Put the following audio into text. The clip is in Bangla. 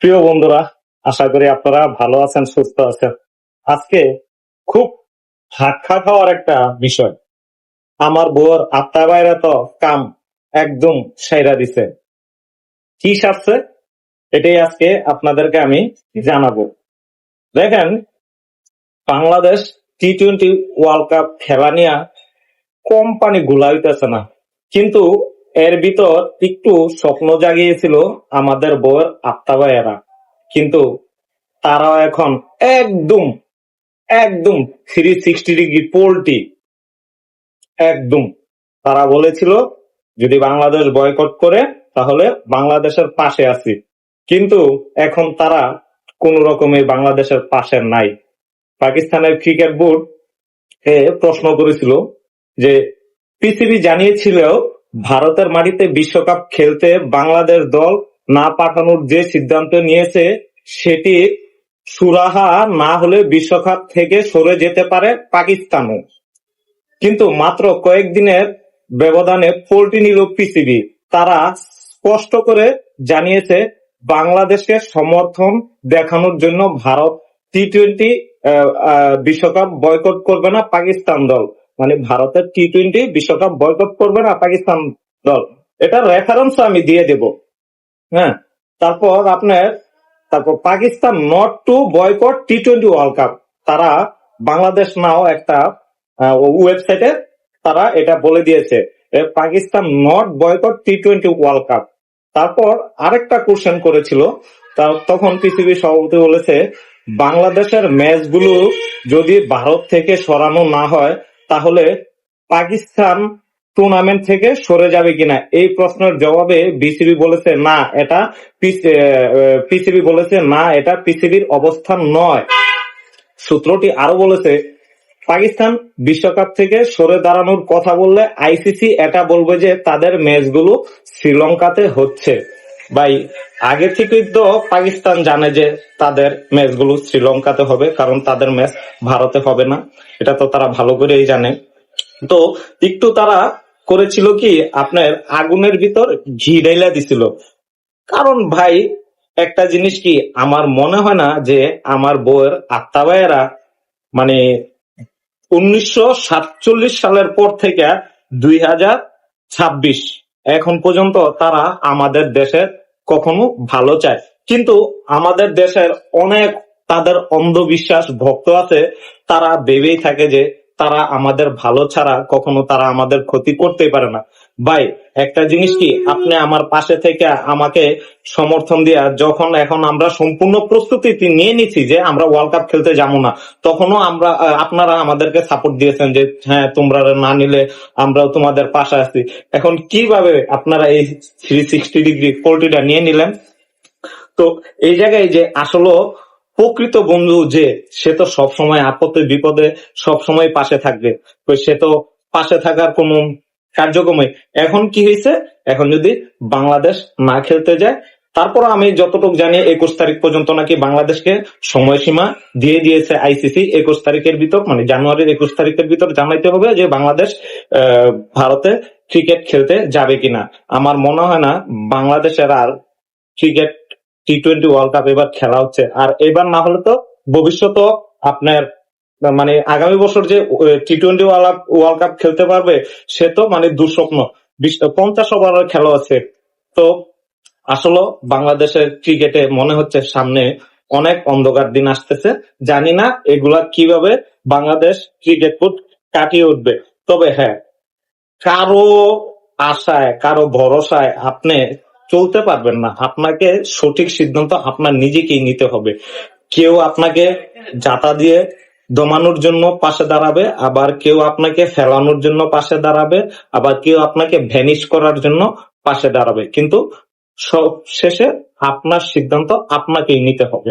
প্রিয় বন্ধুরা, আশা করি আপনারা ভালো আছেন, সুস্থ আছেন। আজকে খুব হাক্কা খাওয়ার একটা বিষয়। আমার বউর আত্মা বাইরে তো কাম একদম সাইরা দিছে। কি সারছে এটাই আজকে আপনাদেরকে আমি জানাবো। দেখেন, বাংলাদেশ টি-20 ওয়ার্ল্ড কাপ খেলা নিয়ে কোম্পানি গুলাইতেছে না, কিন্তু এর ভিতর একটু স্বপ্ন জাগিয়েছিল আমাদের বউয়ের আত্মা বাইরা। কিন্তু তারাও এখন একদম একদম 360 ডিগ্রি পোল্টি। একদম তারা বলেছিল যদি বাংলাদেশ বয়কট করে তাহলে বাংলাদেশের পাশে আছি, কিন্তু এখন তারা কোন রকমে বাংলাদেশের পাশে নাই। পাকিস্তানের ক্রিকেট বোর্ড প্রশ্ন করেছিল যে পিসিবি জানিয়েছিল ভারতের মাটিতে বিশ্বকাপ খেলতে বাংলাদেশ দল না পাঠানোর যে সিদ্ধান্ত নিয়েছে সেটি সুরাহা না হলে বিশ্বকাপ থেকে সরে যেতে পারে পাকিস্তানও। কিন্তু মাত্র কয়েকদিনের ব্যবধানে পোল্টি নিল পিসিবি। তারা স্পষ্ট করে জানিয়েছে বাংলাদেশকে সমর্থন দেখানোর জন্য ভারত টি-20 বিশ্বকাপ বয়কট করবে না পাকিস্তান দল। মানে ভারতের টি-20 বিশ্বকাপ বয়কট করবে না পাকিস্তান দল। এটার রেফারেন্স আমি দিয়ে দেব। হ্যাঁ, তারপর পাকিস্তান নট টু বয়কট টি-20 ওয়ার্ল্ড কাপ। তারা বাংলাদেশ নাও একটা ওয়েবসাইটে তারা এটা বলে দিয়েছে পাকিস্তান নট বয়কট টি-20 ওয়ার্ল্ড কাপ। তারপর আরেকটা কোশ্চেন করেছিল, তখন পিসিবি সভাপতি বলেছে বাংলাদেশের ম্যাচগুলো যদি ভারত থেকে সরানো না হয় তাহলে পাকিস্তান টুর্নামেন্ট থেকে সরে যাবে কিনা। এই প্রশ্নের জবাবে পিসিবি বলেছে না, এটা পিসিবির অবস্থান নয়। সূত্রটি আরো বলেছে পাকিস্তান বিশ্বকাপ থেকে সরে দাঁড়ানোর কথা বললে আইসিসি এটা বলবে যে তাদের ম্যাচগুলো শ্রীলঙ্কাতে হচ্ছে। ভাই, আগে থেকেই তো পাকিস্তান জানে যে তাদের ম্যাচগুলো শ্রীলঙ্কাতে হবে, কারণ তাদের ম্যাচ ভারতে হবে না। এটা তো তারা ভালো করেই জানে। তো একটু তারা করেছিল কি, আপনার আগুনের ভিতর ঘি ঢাইলা দিছিল। কারণ ভাই, একটা জিনিস কি, আমার মনে হয় না যে আমার বউয়ের আত্মা ভাইয়েরা মানে 1947 সালের পর থেকে 2026 এখন পর্যন্ত তারা আমাদের দেশের কখনো ভালো চায়। কিন্তু আমাদের দেশের অনেক তাদের অন্ধবিশ্বাস ভক্ত আছে, তারা ভেবেই থাকে যে তারা আমাদের ভালো ছাড়া কখনো তারা আমাদের ক্ষতি করতেই পারে না। ভাই, একটা জিনিস কি, আপনি আমার পাশে থেকে আমাকে সমর্থন দিয়া যখন এখন আমরা সম্পূর্ণ প্রস্তুতি নিয়ে নিচ্ছি যে আমরা ওয়ার্ল্ড কাপ খেলতে যাবো না, তখনও আপনারা আমাদেরকে সাপোর্ট দিয়েছেন যে হ্যাঁ তোমরা না নিলে আমরাও তোমাদের পাশে আছি। এখন কিভাবে আপনারা এই 360 ডিগ্রি পোল্টিটা নিয়ে নিলেন? তো এই জায়গায় যে আসলে প্রকৃত বন্ধু যে সে তো সবসময় আপদে বিপদে সবসময় পাশে থাকবে, তো সে তো পাশে থাকার কোনো কার্যক্রমে এখন কি হয়েছে, এখন যদি বাংলাদেশ না খেলতে যায়, তারপর আমি যতটুকু জানি 21 তারিখ পর্যন্ত নাকি বাংলাদেশকে সময়সীমা দিয়ে দিয়েছে আইসিসি। 21 তারিখের ভিতর, মানে জানুয়ারির 21 তারিখের ভিতর জানাইতে হবে যে বাংলাদেশ ভারতে ক্রিকেট খেলতে যাবে কিনা। আমার মনে হয় না বাংলাদেশের আর ক্রিকেট টি-20 ওয়ার্ল্ড কাপ এবার খেলা হচ্ছে। আর এবার না হলে তো ভবিষ্যৎ আপনার মানে আগামী বছর যে টি-20 ওয়ার্ল্ড কাপ খেলতে পারবে সে তো মানে দুঃস্বপ্ন। 50 ওভারের খেলা আছে। তো আসলে বাংলাদেশের ক্রিকেটে মনে হচ্ছে সামনে অনেক অন্ধকার দিন আসতেছে। জানি না এগুলা কিভাবে বাংলাদেশ ক্রিকেট বোর্ড কাটিয়ে উঠবে। তবে হ্যাঁ, কারো আশায় কারো ভরসায় আপনি চলতে পারবেন না। আপনাকে সঠিক সিদ্ধান্ত আপনার নিজেকেই নিতে হবে। কেউ আপনাকে জাতা দিয়ে দমানোর জন্য পাশে দাঁড়াবে, আবার কেউ আপনাকে ফেলানোর জন্য পাশে দাঁড়াবে, আবার কেউ আপনাকে ভ্যানিশ করার জন্য পাশে দাঁড়াবে, কিন্তু সব শেষে আপনার সিদ্ধান্ত আপনাকেই নিতে হবে।